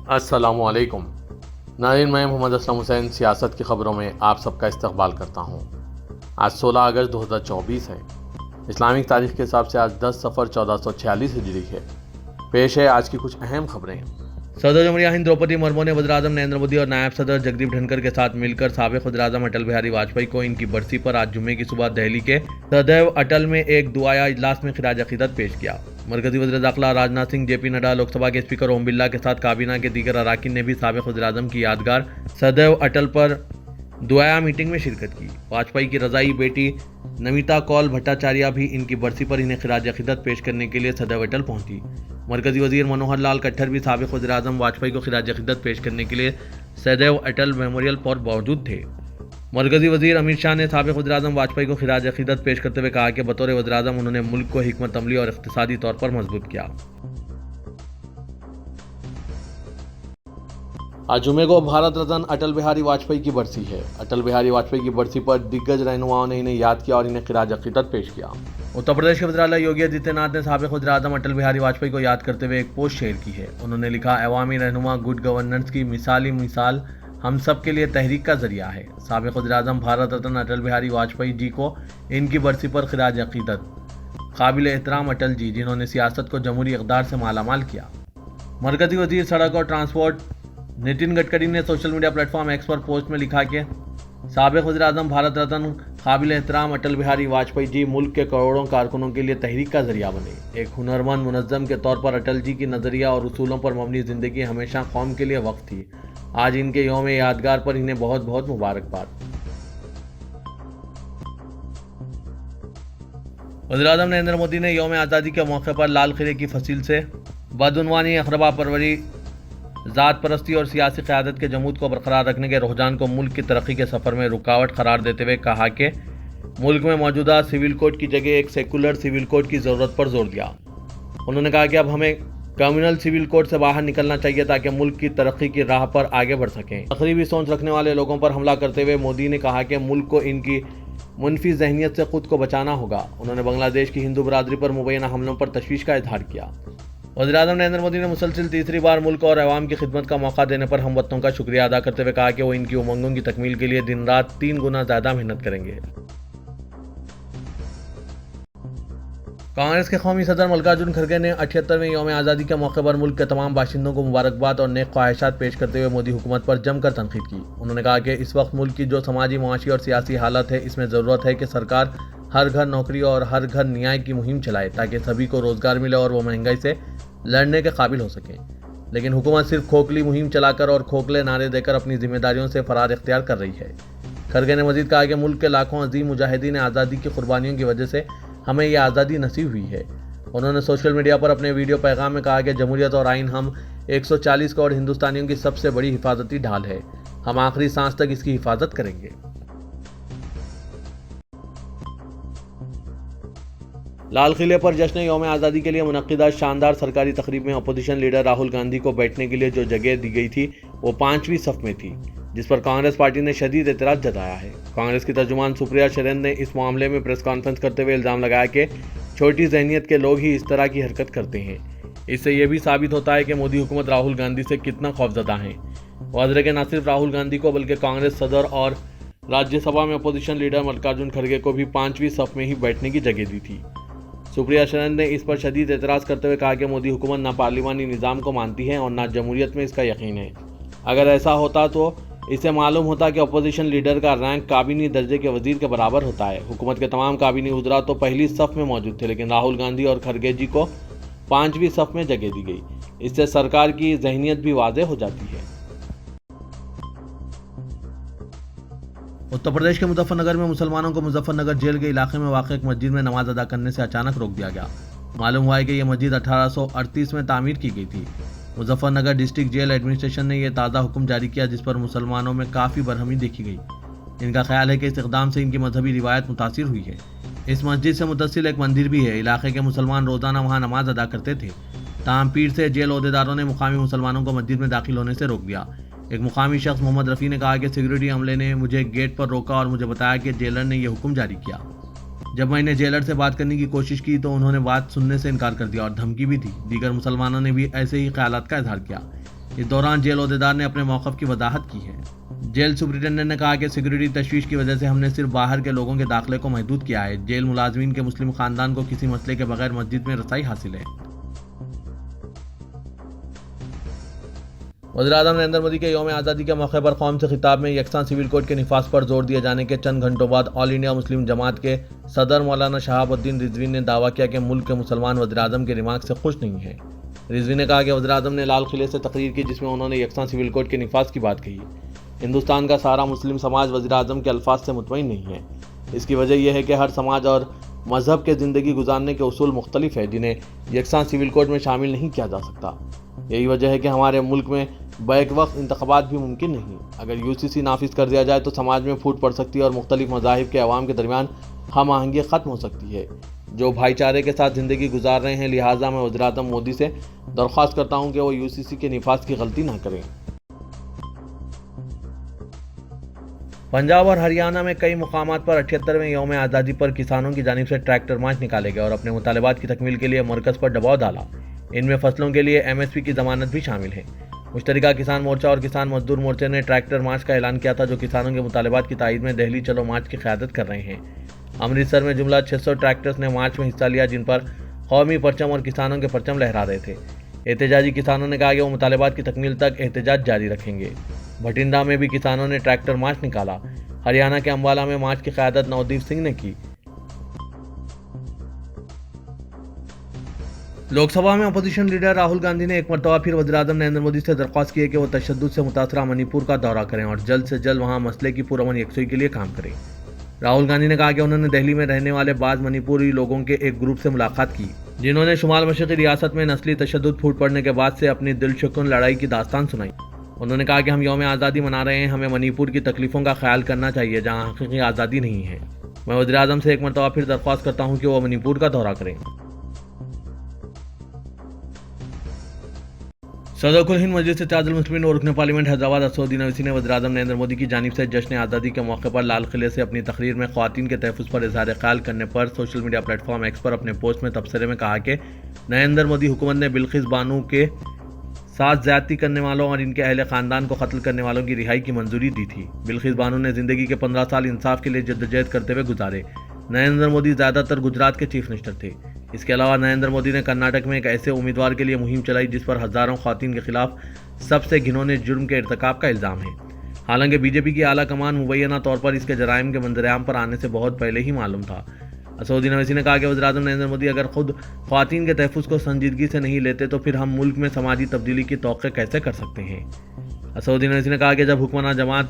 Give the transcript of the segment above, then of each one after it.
السلام علیکم ناظرین، میں محمد اسلم حسین سیاست کی خبروں میں آپ سب کا استقبال کرتا ہوں۔ آج 16 اگست 2024 ہے۔ اسلامک تاریخ کے حساب سے آج 10 صفر 1446 ہجری ہے۔ پیش ہے آج کی کچھ اہم خبریں۔ صدر جمہوریہ ہند دروپدی مرمو نے وزیر اعظم نریندر مودی اور نائب صدر جگدیپ دھنکر کے ساتھ مل کر سابق وزیر اعظم اٹل بہاری واجپئی کو ان کی برسی پر آج جمعے کی صبح دہلی کے سدیو اٹل میں ایک دعائیہ اجلاس میں خراج عقیدت پیش کیا۔ مرکزی وزیر داخلہ راجناتھ سنگھ، جے پی نڈا، لوک سبھا کے اسپیکر اوم برلا کے ساتھ کابینہ کے دیگر اراکین نے بھی سابق وزیر اعظم کی یادگار سدیو اٹل پر دعائیہ میٹنگ میں شرکت کی۔ واجپئی کی رضائی بیٹی نمیتا کول بھٹاچاریہ بھی ان کی برسی پر انہیں خراج عقیدت پیش کرنے کے لیے سدیو اٹل پہنچی۔ مرکزی وزیر منوہر لال کھٹر بھی سابق وزیر اعظم واجپئی کو خراج عقیدت پیش کرنے کے لیے سدیو اٹل میموریل پر موجود تھے۔ مرکزی وزیر امت شاہ نے سابق وزیر اعظم واجپئی کو خراج عقیدت پیش کرتے ہوئے کہا کہ بطور وزیر اعظم انہوں نے ملک کو حکمت عملی اور اقتصادی طور پر مضبوط کیا۔ آج جمعے کو بھارت رتن اٹل بہاری واجپئی کی برسی ہے۔ اٹل بہاری واجپئی کی برسی پر دیگر رہنماؤں نے انہیں یاد کیا اور انہیں خراج عقیدت پیش کیا۔ اتر پردیش کے وزیر اعلیٰ یوگی آدتیہ ناتھ نے سابق وزیر اعظم اٹل بہاری واجپئی کو یاد کرتے ہوئے ایک پوسٹ شیئر کی ہے۔ انہوں نے لکھا، عوامی رہنما گڈ گورننس کی مثال ہم سب کے لیے تحریک کا ذریعہ ہے۔ سابق وزیر اعظم بھارت رتن اٹل بہاری واجپئی جی کو ان کی برسی پر خراج عقیدت۔ قابل احترام اٹل جی، جنہوں نے سیاست کو جمہوری اقدار سے مالا مال کیا۔ مرکزی وزیر سڑک اور ٹرانسپورٹ نتن گڈکری نے social media platform X پر پوسٹ میں لکھا کہ سابق وزیر اعظم بھارت رتن قابل احترام اٹل بہاری واجپئی جی ملک کے کروڑوں کارکنوں کے لیے تحریک کا ذریعہ بنے۔ ایک ہنرمند منظم کے طور پر اٹل جی کی نظریہ اور اصولوں پر مبنی زندگی ہمیشہ قوم کے لیے وقف تھی۔ آج ان کے یوم یادگار پر انہیں بہت بہت مبارکباد۔ وزیر اعظم نریندر مودی نے یوم آزادی کے موقع پر لال قلعے کی فصیل سے بدعنوانی، اقربا پروری، ذات پرستی اور سیاسی قیادت کے جمود کو برقرار رکھنے کے رجحان کو ملک کی ترقی کے سفر میں رکاوٹ قرار دیتے ہوئے کہا کہ ملک میں موجودہ سول کوڈ کی جگہ ایک سیکولر سول کوڈ کی ضرورت پر زور دیا۔ انہوں نے کہا کہ اب ہمیں کمیونل سول کوڈ سے باہر نکلنا چاہیے تاکہ ملک کی ترقی کی راہ پر آگے بڑھ سکیں۔ تقریبی سوچ رکھنے والے لوگوں پر حملہ کرتے ہوئے مودی نے کہا کہ ملک کو ان کی منفی ذہنیت سے خود کو بچانا ہوگا۔ انہوں نے بنگلہ دیش کی ہندو برادری پر مبینہ حملوں پر تشویش کا اظہار کیا۔ وزیر اعظم نریندر مودی نے مسلسل تیسری بار ملک اور عوام کی خدمت کا موقع دینے پر ہم وطنوں کا شکریہ ادا کرتے ہوئے کہا کہ وہ ان کی امنگوں کی تکمیل کے لیے دن رات 3 گنا زیادہ محنت کریں گے۔ کانگریس کے قومی صدر ملکارجن کھڑگے نے 78ویں یوم آزادی کے موقع پر ملک کے تمام باشندوں کو مبارکباد اور نیک خواہشات پیش کرتے ہوئے مودی حکومت پر جم کر تنقید کی۔ انہوں نے کہا کہ اس وقت ملک کی جو سماجی، معاشی اور سیاسی حالت ہے، اس میں ضرورت ہے کہ سرکار ہر گھر نوکری اور ہر گھر نیائے کی مہم چلائے تاکہ سبھی کو روزگار ملے اور وہ مہنگائی سے لڑنے کے قابل ہو سکیں۔ لیکن حکومت صرف کھوکھلی مہم چلا کر اور کھوکھلے نعرے دے کر اپنی ذمہ داریوں سے فرار اختیار کر رہی ہے۔ کھڑگے نے مزید کہا کہ ملک کے لاکھوں عظیم مجاہدین آزادی کی قربانیوں کی وجہ سے ہمیں یہ آزادی نصیب ہوئی ہے۔ انہوں نے سوشل میڈیا پر اپنے ویڈیو پیغام میں کہا کہ جمہوریت اور آئین ہم 140 کروڑ ہندوستانیوں کی سب سے بڑی حفاظتی ڈھال ہے۔ ہم آخری سانس تک اس کی حفاظت کریں گے۔ لال قلعے پر جشن یوم آزادی کے لیے منعقدہ شاندار سرکاری تقریب میں اپوزیشن لیڈر راہل گاندھی کو بیٹھنے کے لیے جو جگہ دی گئی تھی وہ 5ویں صف میں تھی، جس پر کانگریس پارٹی نے شدید اعتراض جتایا ہے۔ کانگریس کی ترجمان سپریا شرن نے اس معاملے میں پریس کانفرنس کرتے ہوئے الزام لگایا کہ چھوٹی ذہنیت کے لوگ ہی اس طرح کی حرکت کرتے ہیں۔ اس سے یہ بھی ثابت ہوتا ہے کہ مودی حکومت راہل گاندھی سے کتنا خوفزدہ ہے۔ واضح کہ نہ صرف راہل گاندھی کو بلکہ کانگریس صدر اور راجیہ سبھا میں اپوزیشن لیڈر ملکارجن کھڑگے کو بھی 5ویں صف میں ہی بیٹھنے کی جگہ دی تھی۔ سپریا شرن نے اس پر شدید اعتراض کرتے ہوئے کہا کہ مودی حکومت نہ پارلیمانی نظام کو مانتی ہے اور نہ جمہوریت میں اس کا یقین ہے۔ اگر ایسا ہوتا تو اس سے معلوم ہوتا کہ اپوزیشن لیڈر کا رینک کابینی درجے کے وزیر کے برابر ہوتا ہے۔ حکومت کے تمام کابینی وزراء تو پہلی صف میں موجود تھے، لیکن راہل گاندھی اور کھڑگے جی کو 5ویں صف میں جگہ دی گئی۔ اس سے سرکار کی ذہنیت بھی واضح ہو جاتی ہے۔ اتر پردیش کے مظفر نگر میں مسلمانوں کو مظفر نگر جیل کے علاقے میں واقع ایک مسجد میں نماز ادا کرنے سے اچانک روک دیا گیا۔ معلوم ہوا ہے کہ یہ مسجد 1838 میں تعمیر کی گئی تھی۔ Muzaffarnagar district jail administration نے یہ تازہ حکم جاری کیا، جس پر مسلمانوں میں کافی برہمی دیکھی گئی۔ ان کا خیال ہے کہ اس اقدام سے ان کی مذہبی روایت متاثر ہوئی ہے۔ اس مسجد سے متصل ایک مندر بھی ہے۔ علاقے کے مسلمان روزانہ وہاں نماز ادا کرتے تھے، تاہم پیر سے جیل عہدیداروں نے مقامی مسلمانوں کو مسجد میں داخل ہونے سے روک دیا۔ ایک مقامی شخص محمد رفیع نے کہا کہ سیکورٹی عملے نے مجھے گیٹ پر روکا اور مجھے بتایا کہ جیلر نے یہ حکم جاری کیا۔ جب میں نے جیلر سے بات کرنے کی کوشش کی تو انہوں نے بات سننے سے انکار کر دیا اور دھمکی بھی دی۔ دیگر مسلمانوں نے بھی ایسے ہی خیالات کا اظہار کیا۔ اس دوران جیل عہدیدار نے اپنے موقف کی وضاحت کی ہے۔ جیل سپرنٹینڈنٹ نے کہا کہ سیکورٹی تشویش کی وجہ سے ہم نے صرف باہر کے لوگوں کے داخلے کو محدود کیا ہے۔ جیل ملازمین کے مسلم خاندان کو کسی مسئلے کے بغیر مسجد میں رسائی حاصل ہے۔ وزیراعظم نریندر مودی کے یوم آزادی کے موقع پر قوم سے خطاب میں یکساں سول کوڈ کے نفاذ پر زور دیا جانے کے چند گھنٹوں بعد آل انڈیا مسلم جماعت کے صدر مولانا شہاب الدین رضوی نے دعویٰ کیا کہ ملک کے مسلمان وزیراعظم کے ریمارک سے خوش نہیں ہیں۔ رضوی نے کہا کہ وزیراعظم نے لال قلعے سے تقریر کی جس میں انہوں نے یکساں سول کوڈ کے نفاذ کی بات کہی۔ ہندوستان کا سارا مسلم سماج وزیراعظم کے الفاظ سے مطمئن نہیں ہے۔ اس کی وجہ یہ ہے کہ ہر سماج اور مذہب کے زندگی گزارنے کے اصول مختلف ہیں جنہیں یکساں سول کوڈ میں شامل نہیں کیا جا سکتا۔ یہی وجہ ہے کہ ہمارے ملک میں بیک وقت انتخابات بھی ممکن نہیں۔ اگر UCC نافذ کر دیا جائے تو سماج میں پھوٹ پڑ سکتی ہے اور مختلف مذاہب کے عوام کے درمیان ہم آہنگی ختم ہو سکتی ہے جو بھائی چارے کے ساتھ زندگی گزار رہے ہیں۔ لہٰذا میں وزیراعظم مودی سے درخواست کرتا ہوں کہ وہ UCC کے نفاذ کی غلطی نہ کریں۔ پنجاب اور ہریانہ میں کئی مقامات پر 78ویں یوم آزادی پر کسانوں کی جانب سے ٹریکٹر مارچ نکالے گئے اور اپنے مطالبات کی تکمیل کے لیے مرکز پر دباؤ ڈالا۔ ان میں فصلوں کے لیے MSP کی ضمانت بھی شامل ہے۔ مشترکہ کسان مورچہ اور کسان مزدور مورچے نے ٹریکٹر مارچ کا اعلان کیا تھا جو کسانوں کے مطالبات کی تائید میں دہلی چلو مارچ کی قیادت کر رہے ہیں۔ امرتسر میں جملہ 600 ٹریکٹرز نے مارچ میں حصہ لیا جن پر قومی پرچم اور کسانوں کے پرچم لہرا رہے تھے۔ احتجاجی کسانوں نے کہا کہ وہ مطالبات کی تکمیل تک احتجاج جاری رکھیں گے۔ بھٹنڈا میں بھی کسانوں نے ٹریکٹر مارچ نکالا۔ ہریانہ کے امبالہ میں مارچ کی قیادت نودیپ سنگھ نے کی۔ لوک سبھا میں اپوزیشن لیڈر راہل گاندھی نے ایک مرتبہ پھر وزیراعظم نریندر مودی سے درخواست کی ہے کہ وہ تشدد سے متاثرہ منی پور کا دورہ کریں اور جلد سے جلد وہاں مسئلے کی پرامن یکسوئی کے لیے کام کریں۔ راہل گاندھی نے کہا کہ انہوں نے دہلی میں رہنے والے بعض منی پوری لوگوں کے ایک گروپ سے ملاقات کی جنہوں نے شمال مشرقی ریاست میں نسلی تشدد پھوٹ پڑنے کے بعد سے اپنی دل شکن لڑائی کی داستان سنائی۔ انہوں نے کہا کہ ہم یوم آزادی منا رہے ہیں، ہمیں منی پور کی تکلیفوں کا خیال کرنا چاہیے جہاں حقیقی آزادی نہیں ہے۔ میں وزیراعظم سے ایک مرتبہ پھر درخواست کرتا ہوں کہ وہ منی پور کا دورہ کریں۔ صدر کل ہند مجلس اتحاد المسلمین اور رکن پارلیمنٹ حیدرآباد اسدالدین اویسی نے وزیراعظم نریندر مودی کی جانب سے جشن آزادی کے موقع پر لال قلعے سے اپنی تقریر میں خواتین کے تحفظ پر اظہار خیال کرنے پر social media platform X پر اپنے پوسٹ میں تبصرے میں کہا کہ نریندر مودی حکومت نے بلقیس بانو کے ساتھ زیادتی کرنے والوں اور ان کے اہل خاندان کو قتل کرنے والوں کی رہائی کی منظوری دی تھی۔ بلقیس بانو نے زندگی کے 15 سال انصاف کے لیے جدوجہد کرتے ہوئے گزارے۔ نریندر مودی زیادہ تر گجرات کے چیف منسٹر تھے۔ اس کے علاوہ نریندر مودی نے کرناٹک میں ایک ایسے امیدوار کے لیے مہم چلائی جس پر ہزاروں خواتین کے خلاف سب سے گھنونے جرم کے ارتکاب کا الزام ہے۔ حالانکہ BJP کی اعلیٰ کمان مبینہ طور پر اس کے جرائم کے منظر عام پر آنے سے بہت پہلے ہی معلوم تھا۔ اسدالدین اویسی نے کہا کہ وزیراعظم نریندر مودی اگر خود خواتین کے تحفظ کو سنجیدگی سے نہیں لیتے تو پھر ہم ملک میں سماجی تبدیلی کی توقع کیسے کر سکتے ہیں۔ اسدالدین اویسی نے کہا کہ جب حکمراں جماعت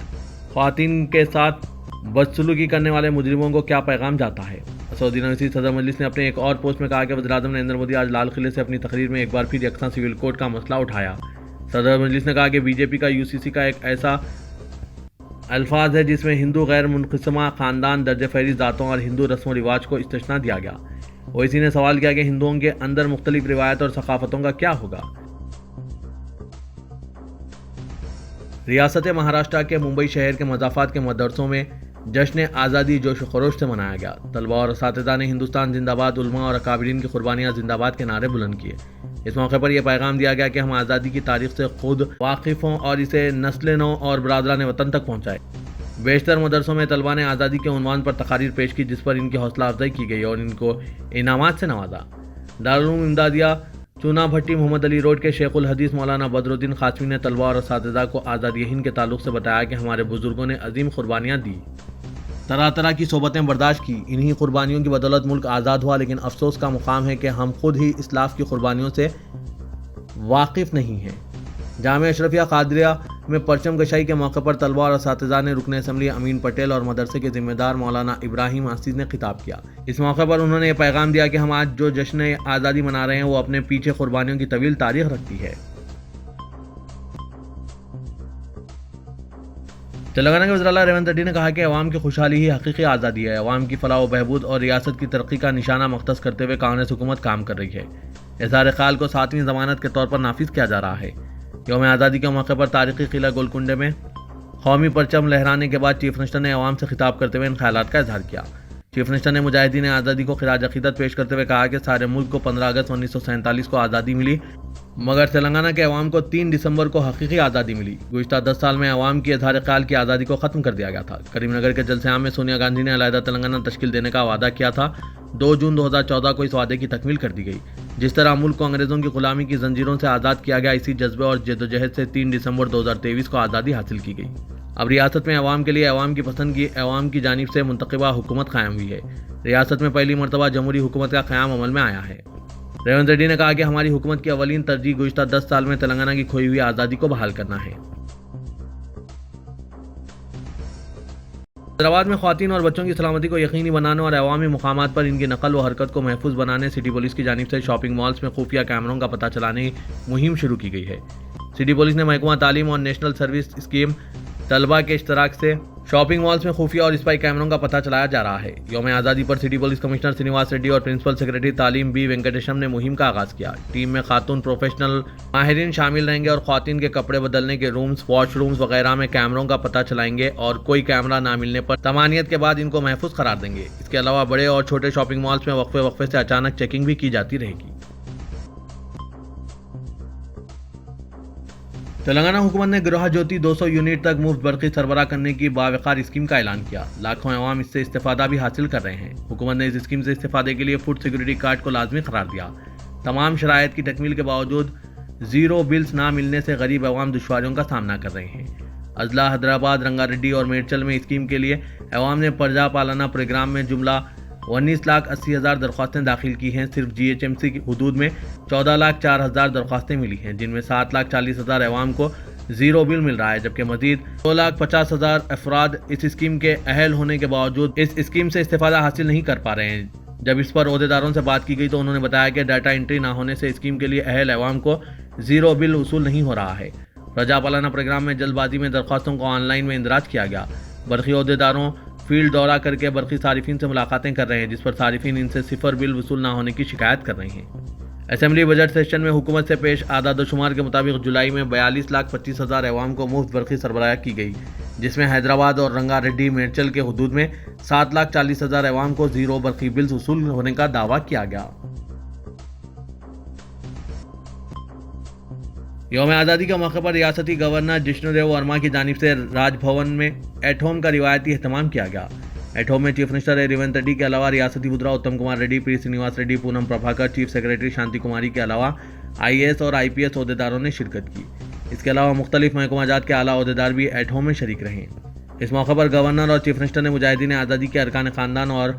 خواتین کے ساتھ بدسلوکی کرنے والے مجرموں کو کیا پیغام جاتا ہے۔ اسدالدین اویسی صدر مجلس نے اپنے ایک اور پوسٹ میں کہا کہ وزیراعظم نریندر مودی آج لال قلعے سے اپنی تقریر میں ایک بار پھر یکساں سول کوڈ کا مسئلہ اٹھایا۔ صدر مجلس نے کہا کہ BJP کا UCC کا ایک ایسا الفاظ ہے جس میں ہندو غیر منقسمہ خاندان درجہ فہرست ذاتوں اور ہندو رسم و رواج کو استثنا دیا گیا۔ اویسی نے سوال کیا کہ ہندوؤں کے اندر مختلف روایت اور ثقافتوں کا کیا ہوگا۔ ریاست مہاراشٹر کے ممبئی شہر کے مضافات کے مدرسوں میں جشن آزادی جوش و خروش سے منایا گیا۔ طلباء اور اساتذہ نے ہندوستان زندہ باد، علماء اور اکابرین کی قربانیاں زندہ باد کے نعرے بلند کیے۔ اس موقع پر یہ پیغام دیا گیا کہ ہم آزادی کی تاریخ سے خود واقف ہوں اور اسے نسل نو اور برادران وطن تک پہنچائیں۔ بیشتر مدرسوں میں طلباء نے آزادی کے عنوان پر تقاریر پیش کی جس پر ان کی حوصلہ افزائی کی گئی اور ان کو انعامات سے نوازا۔ دارالعلوم امدادیہ چونا بھٹی محمد علی روڈ کے شیخ الحدیث مولانا بدر الدین قاسمی نے طلباء اور اساتذہ کو آزادی ہند کے تعلق سے بتایا کہ ہمارے بزرگوں نے عظیم قربانیاں دی، طرح طرح کی صحبتیں برداشت کی، انہی قربانیوں کی بدولت ملک آزاد ہوا، لیکن افسوس کا مقام ہے کہ ہم خود ہی اسلاف کی قربانیوں سے واقف نہیں ہیں۔ جامعہ اشرفیہ قادریہ میں پرچم کشائی کے موقع پر طلباء اور اساتذہ نے رکن اسمبلی امین پٹیل اور مدرسے کے ذمہ دار مولانا ابراہیم عزیز نے خطاب کیا۔ اس موقع پر انہوں نے یہ پیغام دیا کہ ہم آج جو جشن آزادی منا رہے ہیں وہ اپنے پیچھے قربانیوں کی طویل تاریخ رکھتی ہے۔ تلنگانہ کے وزیر اعلیٰ ریونت ریڈی نے کہا کہ عوام کی خوشحالی ہی حقیقی آزادی ہے۔ عوام کی فلاح و بہبود اور ریاست کی ترقی کا نشانہ مختص کرتے ہوئے کانگریس حکومت کام کر رہی ہے۔ اظہار خیال کو 7ویں ضمانت کے طور پر نافذ کیا جا رہا ہے۔ یوم آزادی کے موقع پر تاریخی قلعہ گولکنڈے میں قومی پرچم لہرانے کے بعد چیف منسٹر نے عوام سے خطاب کرتے ہوئے ان خیالات کا اظہار کیا۔ چیف منسٹر نے مجاہدین آزادی کو خراج عقیدت پیش کرتے ہوئے کہا کہ سارے ملک کو 15 اگست 1947 کو آزادی ملی، مگر تلنگانہ کے عوام کو 3 دسمبر کو حقیقی آزادی ملی۔ گزشتہ 10 سال میں عوام کی اظہار خیال کی آزادی کو ختم کر دیا گیا تھا۔ کریم نگر کے جلسے عام میں سونیا گاندھی نے علیحدہ تلنگانہ تشکیل دینے کا وعدہ کیا تھا۔ 2 جون 2014 کو اس وعدے کی تکمیل کر دی گئی۔ جس طرح ملک کو انگریزوں کی غلامی کی زنجیروں سے آزاد کیا گیا، اسی جذبے اور جدوجہد سے 3 دسمبر 2023 کو آزادی حاصل کی گئی۔ اب ریاست میں عوام کے لیے عوام کی پسند کی عوام کی جانب سے منتخبہ حکومت قائم ہوئی ہے۔ ریاست میں پہلی مرتبہ جمہوری حکومت کا قیام عمل میں آیا ہے۔ ریونت ریڈی نے کہا کہ ہماری حکومت کی اولین ترجیح گزشتہ 10 سال میں تلنگانہ کی کھوئی ہوئی آزادی کو بحال کرنا ہے۔ حیدرآباد میں خواتین اور بچوں کی سلامتی کو یقینی بنانے اور عوامی مقامات پر ان کی نقل و حرکت کو محفوظ بنانے سٹی پولیس کی جانب سے شاپنگ مالز میں خفیہ کیمروں کا پتہ چلانے کی مہم شروع کی گئی ہے۔ سٹی پولیس نے محکمہ تعلیم اور نیشنل سروس اسکیم طلبہ کے اشتراک سے شاپنگ مالز میں خفیہ اور اسپائی کیمروں کا پتہ چلایا جا رہا ہے۔ یوم آزادی پر city police commissioner Srinivas Reddy اور پرنسپل سیکرٹری تعلیم بی وینکٹیشم نے مہم کا آغاز کیا۔ ٹیم میں خاتون پروفیشنل ماہرین شامل رہیں گے اور خواتین کے کپڑے بدلنے کے رومز، واش رومز وغیرہ میں کیمروں کا پتہ چلائیں گے اور کوئی کیمرہ نہ ملنے پر طمانینت کے بعد ان کو محفوظ قرار دیں گے۔ اس کے علاوہ بڑے اور چھوٹے شاپنگ مالز میں وقفے سے اچانک چیکنگ بھی کی جاتی رہے گی۔ تلنگانہ حکومت نے گرہ جیوتی 200 یونٹ تک مفت برقی سربراہ کرنے کی باوقار اسکیم کا اعلان کیا۔ لاکھوں عوام اس سے استفادہ بھی حاصل کر رہے ہیں۔ حکومت نے اس اسکیم سے استفادے کے لیے فوڈ سیکورٹی کارڈ کو لازمی قرار دیا۔ تمام شرائط کی تکمیل کے باوجود زیرو بلز نہ ملنے سے غریب عوام دشواریوں کا سامنا کر رہے ہیں۔ اضلاع حیدرآباد، رنگا ریڈی اور میڈچل میں اسکیم کے لیے عوام نے پرجا پالنا پروگرام میں جملہ 19,80,000 درخواستیں داخل کی ہیں۔ صرف جی ایچ ایم سی کی حدود میں 14,04,000 درخواستیں ملی ہیں، جن میں 7,40,000 عوام کو زیرو بل مل رہا ہے، جبکہ مزید 2,50,000 افراد اس اسکیم کے اہل ہونے کے باوجود اس اسکیم سے استفادہ حاصل نہیں کر پا رہے ہیں۔ جب اس پر عہدیداروں سے بات کی گئی تو انہوں نے بتایا کہ ڈیٹا انٹری نہ ہونے سے اسکیم کے لیے اہل عوام کو زیرو بل وصول نہیں ہو رہا ہے۔ پرجا پالنا پروگرام میں جلد بازی میں درخواستوں کو آن لائن میں اندراج کیا گیا۔ برقی عہدیداروں فیلڈ دورہ کر کے برقی صارفین سے ملاقاتیں کر رہے ہیں، جس پر صارفین ان سے 0 بل وصول نہ ہونے کی شکایت کر رہے ہیں۔ اسمبلی بجٹ سیشن میں حکومت سے پیش اعداد و شمار کے مطابق جولائی میں 42,25,000 عوام کو مفت برقی سربراہ کی گئی، جس میں حیدرآباد اور رنگا ریڈی میڈچل کے حدود میں 7,40,000 عوام کو زیرو برقی بلز وصول ہونے کا دعویٰ کیا گیا۔ یوم آزادی کے موقع پر ریاستی گورنر جشن دیو ورما کی جانب سے راج بھون میں ایٹ ہوم کا روایتی اہتمام کیا گیا۔ ایٹ ہوم میں چیف منسٹر ریونت ریڈی کے علاوہ ریاستی وزراء Uttam Kumar Reddy, P Srinivas Reddy, Ponnam Prabhakar, chief secretary Shanti Kumari کے علاوہ IAS اور IPS عہدیداروں نے شرکت کی۔ اس کے علاوہ مختلف محکمہ جات کے اعلیٰ عہدیدار بھی ایٹ ہوم میں شریک رہے۔ اس موقع پر گورنر اور چیف منسٹر نے مجاہدین آزادی کے ارکان خاندان اور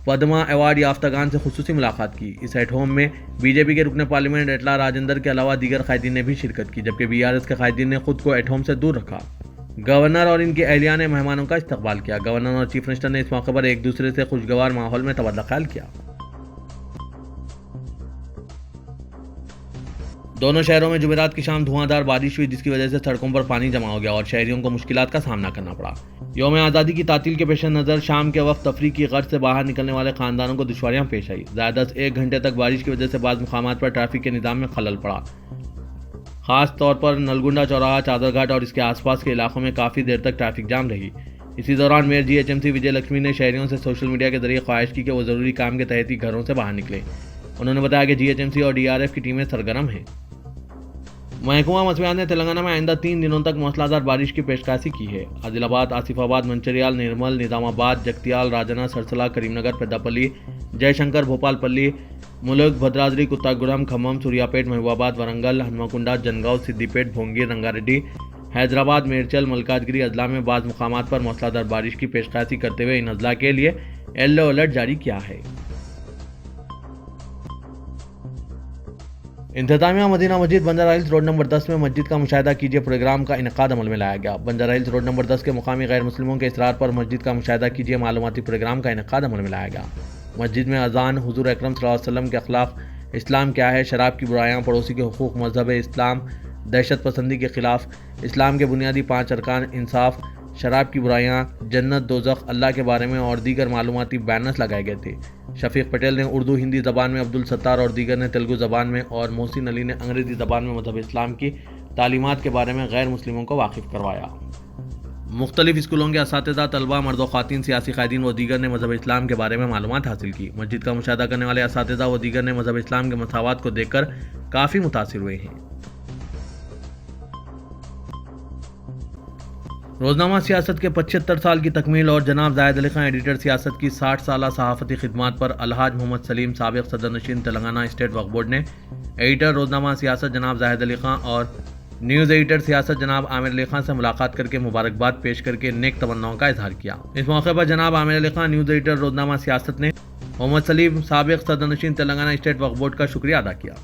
پدما ایوارڈ یافتگان سے خصوصی ملاقات کی۔ اس ایٹ ہوم میں BJP کے رکن پارلیمنٹ اٹلا راجندر کے علاوہ دیگر قائدین نے بھی شرکت کی، جبکہ BRS کے قائدین نے خود کو ایٹ ہوم سے دور رکھا۔ گورنر اور ان کی اہلیہ نے مہمانوں کا استقبال کیا۔ گورنر اور چیف منسٹر نے اس موقع پر ایک دوسرے سے خوشگوار ماحول میں تبادلہ خیال کیا۔ دونوں شہروں میں جمعرات کی شام دھواں دھار بارش ہوئی، جس کی وجہ سے سڑکوں پر پانی جمع ہو گیا اور شہریوں کو مشکلات کا سامنا کرنا پڑا۔ یوم آزادی کی تعطیل کے پیش نظر شام کے وقت تفریح کی غرض سے باہر نکلنے والے خاندانوں کو دشواریاں پیش آئی۔ زیادہ سے 1 گھنٹے تک بارش کی وجہ سے بعض مقامات پر ٹریفک کے نظام میں خلل پڑا۔ خاص طور پر نلگنڈا چوراہا، چادر گھاٹ اور اس کے آس پاس کے علاقوں میں کافی دیر تک ٹریفک جام رہی۔ اسی دوران میئر GHMC وجے لکشمی نے شہریوں سے سوشل میڈیا کے ذریعے خواہش کی کہ وہ ضروری کام کے تحت ہی گھروں سے باہر نکلیں۔ انہوں نے بتایا کہ GHMC اور DRF کی ٹیمیں سرگرم ہیں۔ محکمہ موسمیات نے تلنگانہ میں آئندہ 3 دنوں تک موسلادھار بارش کی پیشکشی کی ہے۔ عادل آباد، آصف آباد، منچریال، نرمل، نظام آباد، جگتیال، راجنا، سرسلہ، کریم نگر، پیداپلی، جے شنکر، بھوپال پلی، ملک، بھدرادری، کتاگورم، کھمم، سوریا پیٹ، محبوب آباد، ورنگل، ہنمکنڈا، جنگاؤں، سدی پیٹ، بھونگیر، رنگا ریڈی، حیدرآباد، میڈچل، ملکاجگری اضلاع میں بعض مقامات پر موسلادھار بارش کی پیشکشی کرتے ہوئے ان اضلاع کے لیے یلو الرٹ جاری کیا ہے۔ انتظامیہ مدینہ مسجد بنجارہ ہلز روڈ نمبر 10 میں مسجد کا مشاہدہ کیجیے پروگرام کا انعقاد عمل میں لایا گیا۔ بنجارہ ہلز روڈ نمبر 10 کے مقامی غیر مسلموں کے اصرار پر مسجد کا مشاہدہ کیجیے معلوماتی پروگرام کا انعقاد عمل میں لایا گیا۔ مسجد میں اذان، حضور اکرم صلی اللہ علیہ وسلم کے اخلاق، اسلام کیا ہے، شراب کی برائیاں، پڑوسی کے حقوق، مذہب اسلام، دہشت پسندی کے خلاف، اسلام کے بنیادی 5 ارکان، انصاف، شراب کی برائیاں، جنت دوزخ، اللہ کے بارے میں اور دیگر معلوماتی بینرز لگائے گئے تھے۔ شفیق پٹیل نے اردو ہندی زبان میں، عبدالستار اور دیگر نے تیلگو زبان میں اور محسن علی نے انگریزی زبان میں مذہب اسلام کی تعلیمات کے بارے میں غیر مسلموں کو واقف کروایا۔ مختلف اسکولوں کے اساتذہ، طلبہ، مرد و خواتین، سیاسی قائدین و دیگر نے مذہب اسلام کے بارے میں معلومات حاصل کی۔ مسجد کا مشاہدہ کرنے والے اساتذہ و دیگر نے مذہب اسلام کے مساوات کو دیکھ کر کافی متاثر ہوئے ہیں۔ روزنامہ سیاست کے 75 سال کی تکمیل اور جناب زاہد علی خان ایڈیٹر سیاست کی 60 سالہ صحافتی خدمات پر الحاج محمد سلیم، سابق صدر نشین تلنگانہ اسٹیٹ وقف بورڈ نے ایڈیٹر روزنامہ سیاست جناب زاہد علی خان اور نیوز ایڈیٹر سیاست جناب عامر علی خان سے ملاقات کر کے مبارکباد پیش کر کے نیک تمناؤں کا اظہار کیا۔ اس موقع پر جناب عامر علی خان، نیوز ایڈیٹر روزنامہ سیاست نے محمد سلیم، سابق صدر نشین تلنگانہ اسٹیٹ وقف بورڈ کا شکریہ ادا کیا۔